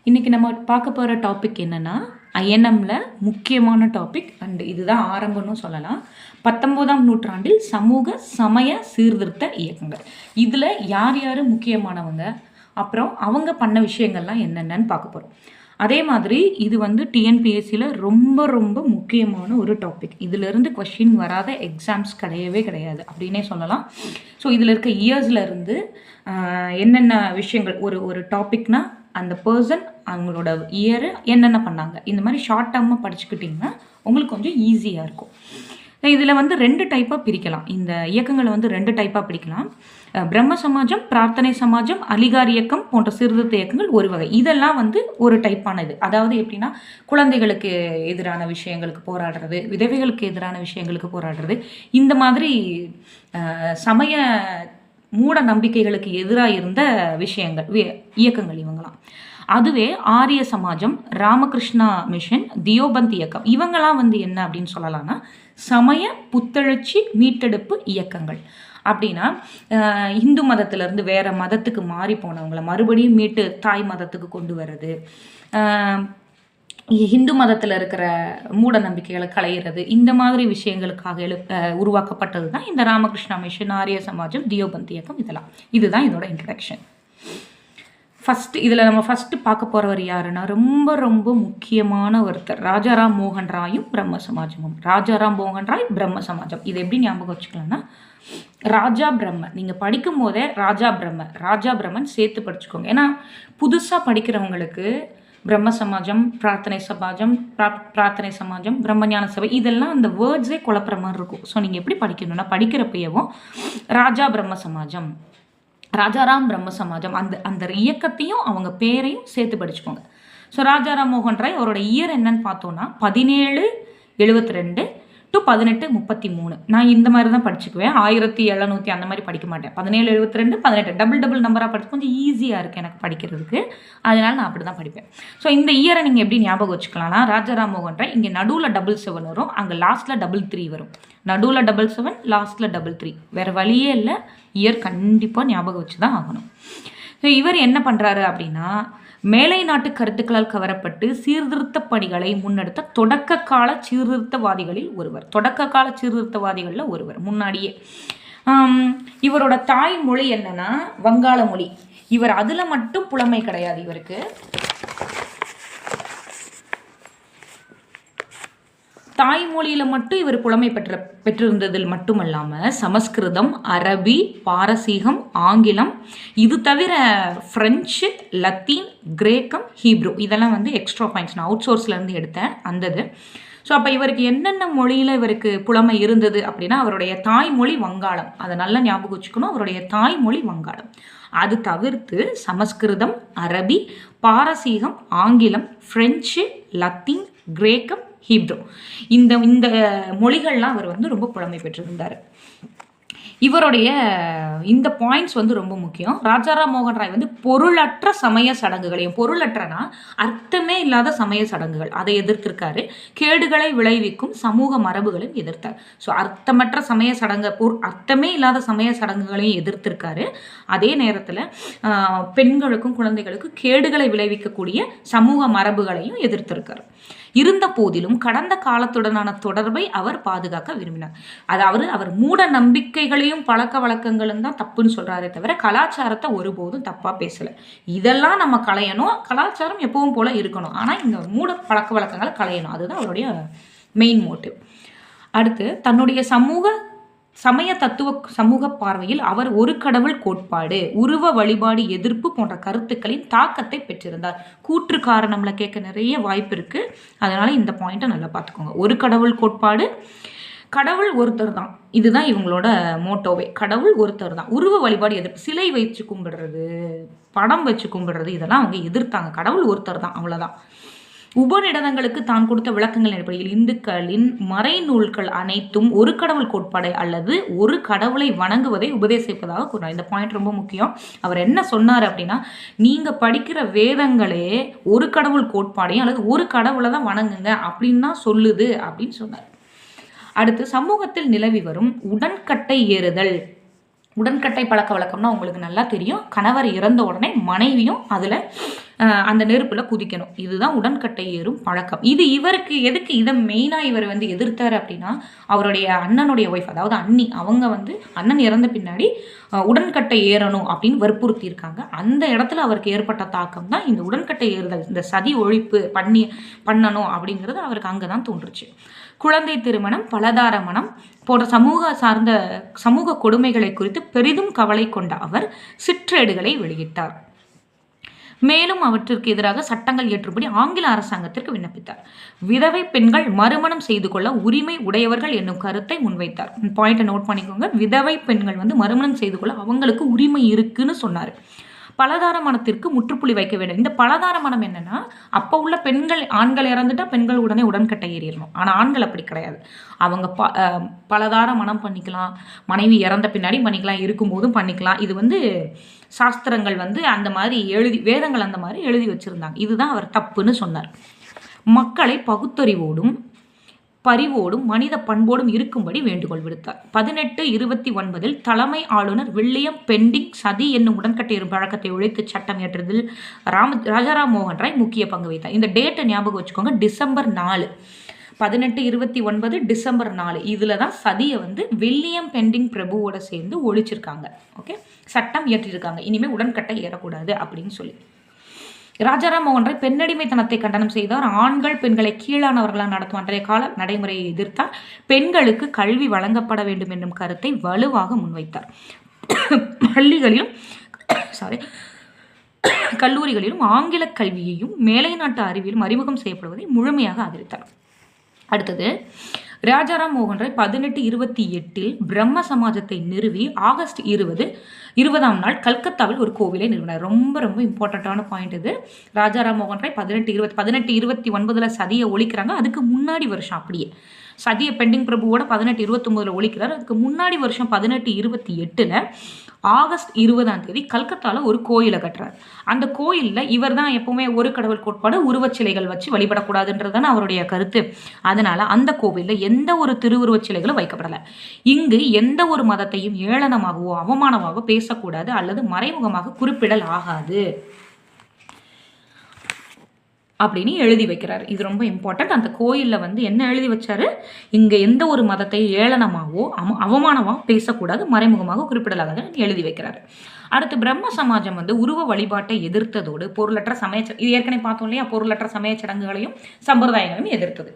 இன்றைக்கி நம்ம பார்க்க போகிற டாபிக் என்னென்னா ஐஎன்எம்ல முக்கியமான டாபிக் அண்ட் இதுதான் ஆரம்பம்னு சொல்லலாம். 19ஆம் நூற்றாண்டில் சமூக சமய சீர்திருத்த இயக்கங்கள். இதில் யார் யார் முக்கியமானவங்க, அப்புறம் அவங்க பண்ண விஷயங்கள்லாம் என்னென்னு பார்க்க போகிறோம். அதே மாதிரி இது டிஎன்பிஎஸ்சியில் ரொம்ப ரொம்ப முக்கியமான ஒரு டாபிக். இதிலிருந்து கொஷின் வராத எக்ஸாம்ஸ் கிடையவே கிடையாது அப்படின்னே சொல்லலாம். ஸோ இதில் இருக்க இயர்ஸ்லேருந்து என்னென்ன விஷயங்கள் ஒரு டாபிக்னா அந்த பர்சன் அவங்களோட இயரு என்னென்ன பண்ணாங்க, இந்த மாதிரி ஷார்ட் டேர்மாக படிச்சுக்கிட்டிங்கன்னா உங்களுக்கு கொஞ்சம் ஈஸியாக இருக்கும். இதில் 2 டைப்பாக பிரிக்கலாம். இந்த இயக்கங்களை 2 டைப்பாக பிரிக்கலாம். பிரம்ம சமாஜம், பிரார்த்தனை சமாஜம், அலிகார் இயக்கம் போன்ற சீர்திருத்த இயக்கங்கள் ஒரு வகை. இதெல்லாம் ஒரு டைப்பானது. அதாவது எப்படின்னா, குழந்தைகளுக்கு எதிரான விஷயங்களுக்கு போராடுறது, விதவைகளுக்கு எதிரான விஷயங்களுக்கு போராடுறது, இந்த மாதிரி சமய மூட நம்பிக்கைகளுக்கு எதிராக இருந்த விஷயங்கள் இயக்கங்கள் இவங்களாம். அதுவே ஆரிய சமாஜம், ராமகிருஷ்ணா மிஷன், தியோபந்த் இயக்கம், இவங்கெல்லாம் என்ன அப்படின்னு சொல்லலாம்னா சமய புத்தெழுச்சி மீட்டெடுப்பு இயக்கங்கள். அப்படின்னா இந்து மதத்திலேருந்து வேற மதத்துக்கு மாறி போனவங்களை மறுபடியும் மீட்டு தாய் மதத்துக்கு கொண்டு வர்றது, ஹிந்து மதத்தில் இருக்கிற மூட நம்பிக்கைகளை களையிறது, இந்த மாதிரி விஷயங்களுக்காக உருவாக்கப்பட்டது தான் இந்த ராமகிருஷ்ணா மிஷன், ஆரிய சமாஜம், தியோபந்த் இயக்கம். இதுதான் இதோட இன்ட்ரடக்ஷன். இதில் நம்ம ஃபஸ்ட்டு பார்க்க போகிறவர் யாருன்னா ரொம்ப ரொம்ப முக்கியமான ஒருத்தர், ராஜாராம் மோகன் ராயும் பிரம்ம சமாஜமும். ராஜாராம் மோகன் ராய், பிரம்ம சமாஜம். இது எப்படி ஞாபகம் வச்சுக்கலாம்னா, ராஜா பிரம்ம நீங்கள் படிக்கும் போதே ராஜா பிரம்மன் சேர்த்து படிச்சுக்கோங்க. ஏன்னா புதுசாக படிக்கிறவங்களுக்கு பிரம்ம சமாஜம், பிரார்த்தனை சமாஜம், பிரம்மஞான சபை, இதெல்லாம் அந்த வேர்ட்ஸே குழப்புற மாதிரி இருக்கும். ஸோ நீங்கள் எப்படி படிக்கணும்னா, படிக்கிறப்பயவும் ராஜா பிரம்ம சமாஜம், ராஜாராம் பிரம்ம சமாஜம், அந்த இயக்கத்தையும் அவங்க பேரையும் சேர்த்து படிச்சுக்கோங்க. ஸோ ராஜாராம் மோகன் ராய், அவரோட இயர் என்னன்னு பார்த்தோன்னா 1772 to 1833. நான் இந்த மாதிரி தான் படிச்சுக்குவேன். 1700 அந்த மாதிரி படிக்க மாட்டேன். 1772, 18 டபுள் நம்பராக படிச்சு கொஞ்சம் ஈஸியாக இருக்குது எனக்கு படிக்கிறதுக்கு. அதனால நான் அப்படி தான் படிப்பேன். ஸோ இந்த இயரை நீங்கள் எப்படி ஞாபகம் வச்சுக்கலாம்னா, ராஜாராம் மோகன் ராய், இங்கே நடுவில் 7 வரும், அங்கே லாஸ்ட்டில் 3 வரும். நடுவில் 7, லாஸ்ட்டில் 3. வேறு வழியே இல்லை, இயர் கண்டிப்பாக ஞாபகம் வச்சு தான் ஆகணும். ஸோ இவர் என்ன பண்ணுறாரு அப்படின்னா, மேலை நாட்டு கருத்துக்களால் கவரப்பட்டு சீர்திருத்த பணிகளை முன்னெடுத்த தொடக்க கால சீர்திருத்தவாதிகளில் ஒருவர். முன்னாடியே இவரோட தாய்மொழி என்னன்னா வங்காள மொழி. இவர் அதில் மட்டும் புலமை கிடையாது. இவருக்கு தாய்மொழியில் மட்டும் இவர் புலமை பெற்றிருந்ததில் மட்டுமல்லாமல் சமஸ்கிருதம், அரபி, பாரசீகம், ஆங்கிலம், இது தவிர ஃப்ரெஞ்சு, லத்தீன், கிரேக்கம், ஹீப்ரு, இதெல்லாம் எக்ஸ்ட்ரா பாயிண்ட்ஸ் நான் அவுட் சோர்ஸ்லேருந்து எடுத்தேன் அந்தது. ஸோ அப்போ இவருக்கு என்னென்ன மொழியில் இவருக்கு புலமை இருந்தது அப்படின்னா, அவருடைய தாய்மொழி வங்காளம். அதை நல்லா ஞாபகம் வச்சுக்கணும். அவருடைய தாய்மொழி வங்காளம். அது தவிர்த்து சமஸ்கிருதம், அரபி, பாரசீகம், ஆங்கிலம், ஃப்ரெஞ்சு, லத்தீன், கிரேக்கம், ஹீப்ரு, இந்த மொழிகள்லாம் அவர் ரொம்ப புலமை பெற்றிருந்தார். இவருடைய இந்த பாயிண்ட்ஸ் ரொம்ப முக்கியம். ராஜாராம் மோகன் ராய் பொருளற்ற சமய சடங்குகளையும், பொருளற்றனா அர்த்தமே இல்லாத சமய சடங்குகள், அதை எதிர்த்திருக்காரு. கேடுகளை விளைவிக்கும் சமூக மரபுகளையும் எதிர்த்தார். ஸோ அர்த்தமற்ற சமய அர்த்தமே இல்லாத சமய சடங்குகளையும் எதிர்த்திருக்காரு. அதே நேரத்தில் பெண்களுக்கும் குழந்தைகளுக்கும் கேடுகளை விளைவிக்கக்கூடிய சமூக மரபுகளையும் எதிர்த்திருக்காரு. இருந்த போதிலும் கடந்த காலத்துடனான தொடர்பை அவர் பாதுகாக்க விரும்பினார். அதாவது அவர் மூட நம்பிக்கைகளையும் பழக்க வழக்கங்களும் தான் தப்புன்னு சொல்றாரே தவிர கலாச்சாரத்தை ஒருபோதும் தப்பா பேசல. இதெல்லாம் நம்ம களையணும், கலாச்சாரம் எப்பவும் போல இருக்கணும், ஆனா இந்த மூட பழக்க வழக்கங்களை களையணும். அதுதான் அவருடைய மெயின் மோட்டிவ். அடுத்து தன்னுடைய சமய சமூக பார்வையில் அவர் ஒரு கடவுள் கோட்பாடு, உருவ வழிபாடு எதிர்ப்பு போன்ற கருத்துக்களின் தாக்கத்தை பெற்றிருந்தார். கூற்று காரணம்ல கேட்க நிறைய வாய்ப்பு இருக்கு. அதனால இந்த பாயிண்ட்டை நல்லா பார்த்துக்கோங்க. ஒரு கடவுள் கோட்பாடு, கடவுள் ஒருத்தர் தான், இதுதான் இவங்களோட மோட்டோவே. கடவுள் ஒருத்தர் தான். உருவ வழிபாடு எதிர்ப்பு, சிலை வச்சு கும்பிடுறது, படம் வச்சு கும்பிடுறது, இதெல்லாம் அவங்க எதிர்த்தாங்க. கடவுள் ஒருத்தர் தான், அவ்வளோதான். உபநிடதங்களுக்கு தான் கொடுத்த விளக்கங்கள் அடிப்படையில் இந்துக்களின் மறைநூல்கள் அனைத்தும் ஒரு கடவுள் கோட்பாடை அல்லது ஒரு கடவுளை வணங்குவதை உபதேசிப்பதாக கூறினார். இந்த பாயிண்ட் ரொம்ப முக்கியம். அவர் என்ன சொன்னார் அப்படின்னா, நீங்க படிக்கிற வேதங்களே ஒரு கடவுள் கோட்பாடையும் அல்லது ஒரு கடவுளை தான் வணங்குங்க அப்படின்னு தான் சொல்லுது அப்படின்னு சொன்னார். அடுத்து சமூகத்தில் நிலவி வரும் உடன்கட்டை ஏறுதல். உடன்கட்டை பழக்க வழக்கம்னா உங்களுக்கு நல்லா தெரியும். கணவர் இறந்த உடனே மனைவியும் அதில் அந்த நெருப்பில் குதிக்கணும். இதுதான் உடன்கட்டை ஏறும் பழக்கம். இது இவருக்கு எதுக்கு இதை மெயினாக இவர் வந்து எதிர்த்தார் அப்படின்னா, அவருடைய அண்ணனுடைய ஒய்ஃப், அதாவது அண்ணி, அவங்க வந்து அண்ணன் இறந்த பின்னாடி உடன்கட்டை ஏறணும் அப்படின்னு வற்புறுத்தி இருக்காங்க. அந்த இடத்துல அவருக்கு ஏற்பட்ட தாக்கம் தான் இந்த உடன்கட்டை ஏறுதல், இந்த சதி ஒழிப்பு பண்ணணும் அப்படிங்கிறது அவருக்கு அங்கே தான் தோன்றுச்சு. குழந்தை திருமணம், பலதார மனம் போன்ற சமூக கொடுமைகளை குறித்து பெரிதும் கவலை கொண்ட அவர் சிற்றேடுகளை வெளியிட்டார். மேலும் அவற்றிற்கு எதிராக சட்டங்கள் ஏற்றும்படி ஆங்கில அரசாங்கத்திற்கு விண்ணப்பித்தார். விதவை பெண்கள் மறுமணம் செய்து கொள்ள உரிமை உடையவர்கள் என்னும் கருத்தை முன்வைத்தார். பாயிண்ட்டை நோட் பண்ணிக்கோங்க. விதவை பெண்கள் வந்து மறுமணம் செய்து கொள்ள அவங்களுக்கு உரிமை இருக்குன்னு சொன்னார். பலதார மனத்திற்கு முற்றுப்புள்ளி வைக்க வேண்டும். இந்த பலதார மனம் என்னன்னா, அப்போ உள்ள பெண்கள், ஆண்கள் இறந்துட்டா பெண்கள் உடனே உடன்கட்டை ஏறிடணும். ஆனால் ஆண்கள் அப்படி கிடையாது. அவங்க பலதார மனம் பண்ணிக்கலாம், மனைவி இறந்த பின்னாடி பண்ணிக்கலாம், இருக்கும்போதும் பண்ணிக்கலாம். இது வந்து சாஸ்திரங்கள் வந்து அந்த மாதிரி வேதங்கள் அந்த மாதிரி எழுதி வச்சிருந்தாங்க. இதுதான் அவர் தப்புன்னு சொன்னார். மக்களை பகுத்தறிவோடும் பரிவோடும் மனித பண்போடும் இருக்கும்படி வேண்டுகோள் விடுத்தார். 1829 தலைமை ஆளுநர் வில்லியம் பெண்டிங் சதி என்னும் உடன்கட்டை பழக்கத்தை ஒழித்து சட்டம் இயற்றுவதில் ராஜாராம் மோகன் ராய் முக்கிய பங்கு வைத்தார். இந்த டேட்டை ஞாபகம் வச்சுக்கோங்க. December 4, 1829 December 4. இதில் தான் சதியை வந்து வில்லியம் பெண்டிங் பிரபுவோட சேர்ந்து ஒழிச்சிருக்காங்க. ஓகே, சட்டம் இயற்றிருக்காங்க. இனிமேல் உடன்கட்டை ஏறக்கூடாது அப்படின்னு சொல்லி. ராஜாராம் மோகன் ராய் பெண்ணடிமைத்தனத்தை கண்டனம் செய்தார். ஆண்கள் பெண்களை கீழானவர்களாக நடத்தும் அன்றைய கால நடைமுறையை எதிர்த்தார். பெண்களுக்கு கல்வி வழங்கப்பட வேண்டும் என்னும் கருத்தை வலுவாக முன்வைத்தார். பள்ளிகளிலும் கல்லூரிகளிலும் ஆங்கில கல்வியையும் மேலை நாட்டு அறிவியலும் அறிமுகம் செய்யப்படுவதை முழுமையாக ஆதரித்தார். அடுத்தது, ராஜாராம் மோகன் ராய் 1828 பிரம்ம சமாஜத்தை நிறுவி ஆகஸ்ட் 20ஆம் நாள் கல்கத்தாவில் ஒரு கோவிலை நிறுவினார். ரொம்ப ரொம்ப இம்பார்ட்டண்ட்டான பாயிண்ட் இது. ராஜாராம் மோகன் ராய் 1829 சதியை ஒழிக்கிறாங்க. அதுக்கு முன்னாடி வருஷம் அப்படியே சதியை பெண்டிங் பிரபுவோட 1829 ஒழிக்கிறார். அதுக்கு முன்னாடி வருஷம் 1828 ஆகஸ்ட் 20ஆம் தேதி கல்கத்தாவில் ஒரு கோயிலை கட்டுறார். அந்த கோயிலில் இவர் தான் எப்பவுமே ஒரு கடவுள் கோட்பாடு, உருவச்சிலைகள் வச்சு வழிபடக்கூடாதுன்றதுதானே அவருடைய கருத்து. அதனால அந்த கோவிலில் எந்த ஒரு திருவுருவச் சிலைகளும் வைக்கப்படலை. இங்கு எந்த ஒரு மதத்தையும் ஏளனமாகவோ அவமானமாகவோ பேசக்கூடாது அல்லது மறைமுகமாக குறிப்பிடல் ஆகாது அப்படின்னு எழுதி வைக்கிறார். இது ரொம்ப இம்பார்ட்டன்ட். அந்த கோயிலில் வந்து என்ன எழுதி வச்சாரு, இங்கே எந்த ஒரு மதத்தை ஏளனமாகவோ அவமானமாக பேசக்கூடாது, மறைமுகமாக குறிப்பிடலாகாதுன்னு எழுதி வைக்கிறாரு. அடுத்து, பிரம்ம சமாஜம் வந்து உருவ வழிபாட்டை எதிர்த்ததோடு பொருளற்ற இது ஏற்கனவே பார்த்தோம் இல்லையா, பொருளற்ற சமய சடங்குகளையும் சம்பிரதாயங்களையும் எதிர்த்தது.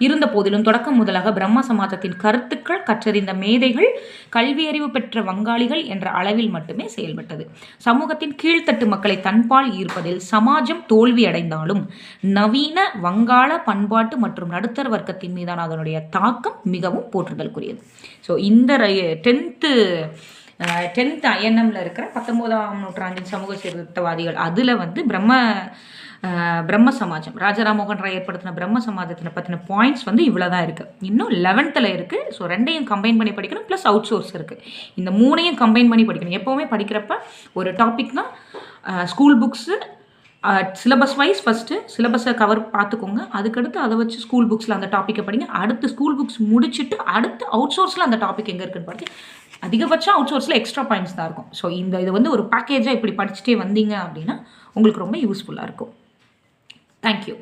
இருந்த போதிலும் தொடக்கம் முதலாக பிரம்ம சமாஜத்தின் கருத்துக்கள் கற்றறிந்த மேதைகள், கல்வியறிவு பெற்ற வங்காளிகள் என்ற அளவில் மட்டுமே செயல்பட்டது. சமூகத்தின் கீழ்த்தட்டு மக்களை தன்பால் ஈர்ப்பதில் சமாஜம் தோல்வி அடைந்தாலும் நவீன வங்காள பண்பாட்டு மற்றும் நடுத்தர வர்க்கத்தின் மீதான அதனுடைய தாக்கம் மிகவும் போற்றுதலுக்குரியது. ஸோ இந்த 10th INMல இருக்கிற 19ஆம் நூற்றாண்டின் சமூக சீர்திருத்தவாதிகள், அதில் வந்து பிரம்ம சமாஜம், ராஜாராம் மோகன் ராய் ஏற்படுத்தின பிரம்ம சமாஜத்தினை பற்றின பாயிண்ட்ஸ் வந்து இவ்வளோதான் இருக்குது. இன்னும் 11th இருக்குது. ஸோ 2ஐயும் கம்பைன் பண்ணி படிக்கணும், ப்ளஸ் அவுட் சோர்ஸ் இருக்குது. இந்த 3ஐயும் கம்பைன் பண்ணி படிக்கணும். எப்போவுமே படிக்கிறப்ப ஒரு டாபிக்னா school books syllabus wise first சிலபஸை கவர் பார்த்துக்கோங்க. அதுக்கடுத்து அதை வச்சு ஸ்கூல் புக்ஸில் அந்த டாப்பிக்கை படிங்க. அடுத்து ஸ்கூல் புக்ஸ் முடிச்சுட்டு அடுத்து அவுட் சோர்ஸில் அந்த டாபிக் எங்கே இருக்குன்னு படிச்சு, அதிகபட்சம் அவுட் சோர்ஸில் எக்ஸ்ட்ரா பாயிண்ட்ஸ் தான் இருக்கும். ஸோ இது வந்து ஒரு பேக்கேஜாக இப்படி படிச்சுட்டே வந்தீங்க அப்படின்னா உங்களுக்கு ரொம்ப யூஸ்ஃபுல்லாக இருக்கும். தேங்க்யூ.